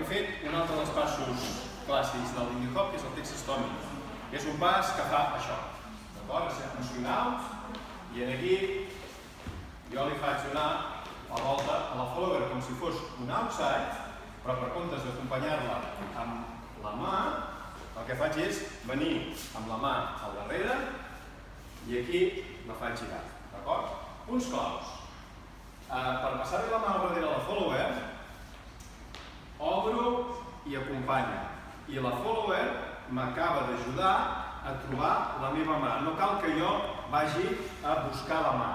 fet un altre dels passos clàssics del Lindy Hop, que és el Texas Tommy. És un pas que fa això, d'acord? És un swing out, i aquí jo li faig donar la volta a la follower com si fos un outside, però per comptes d'acompanyar-la amb la mà, el que faig és venir amb la mà al darrere i aquí la faig girar, d'acord? Punts claus. Per passar-li la mà al darrere a la follower, obro i acompanyo. I la follower m'acaba d'ajudar a trobar la meva mà. No cal que jo vagi a buscar la mà,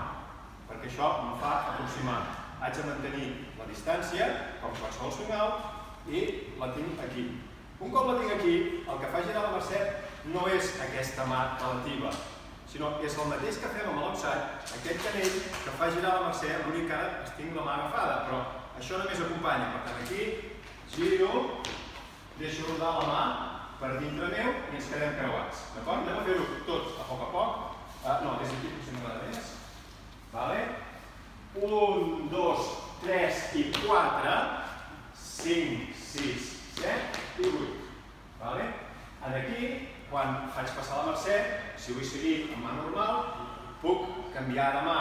perquè això em fa aproximar. Haig de mantenir la distància, com qualsevol swing out, i la tinc aquí. Un cop la tinc aquí, el que fa girar la Mercè no és aquesta mà relativa, sinó és el mateix que fem amb l'outside, aquest canell que fa girar la Mercè, l'únic que ara tinc la mà agafada, però això només acompanya. Per tant, aquí giro, deixo rodar la mà per dintre meu i ens quedem creuats. D'acord? Anem a fer-ho tots a poc. No, des d'aquí potser m'agrada més. Vale? 1, 2, 3 i 4, 5, 6, 7 i 8. Vale? Aquí, quan faig passar la Mercè, si vull seguir amb mà normal, puc canviar de mà.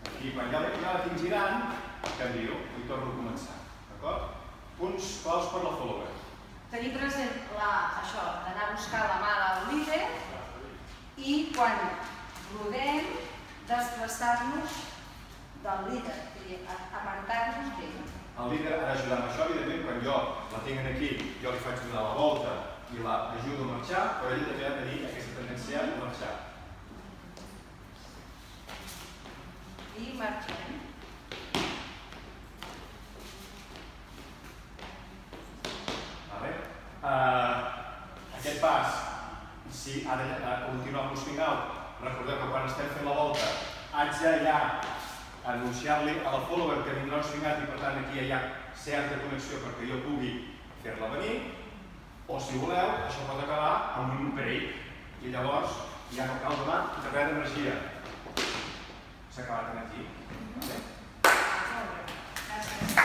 Aquí, quan ja la tinc girant, canvio i torno a començar. D'acord? Punts claus per la follower. Tenir present això, d'anar a buscar la mà del líder i quan rodem, desplaçar-nos del líder, apartar-nos d'ell. El líder ha d'ajudar amb això, evidentment, quan jo la tinc aquí, jo li faig donar la volta i l'ajudo a marxar, però ell també ha de tenir aquesta tendència a marxar. I marxem. Aquest pas, si ha de continuar amb el swing out, recordeu que quan estem fent la volta haig de ja anunciar-li a la follower que vindrà un swing out i per tant aquí hi ha certa connexió perquè jo pugui fer-la venir, o si voleu, això pot acabar amb un break i llavors ja no cal donar res d'energia. S'ha acabat aquí.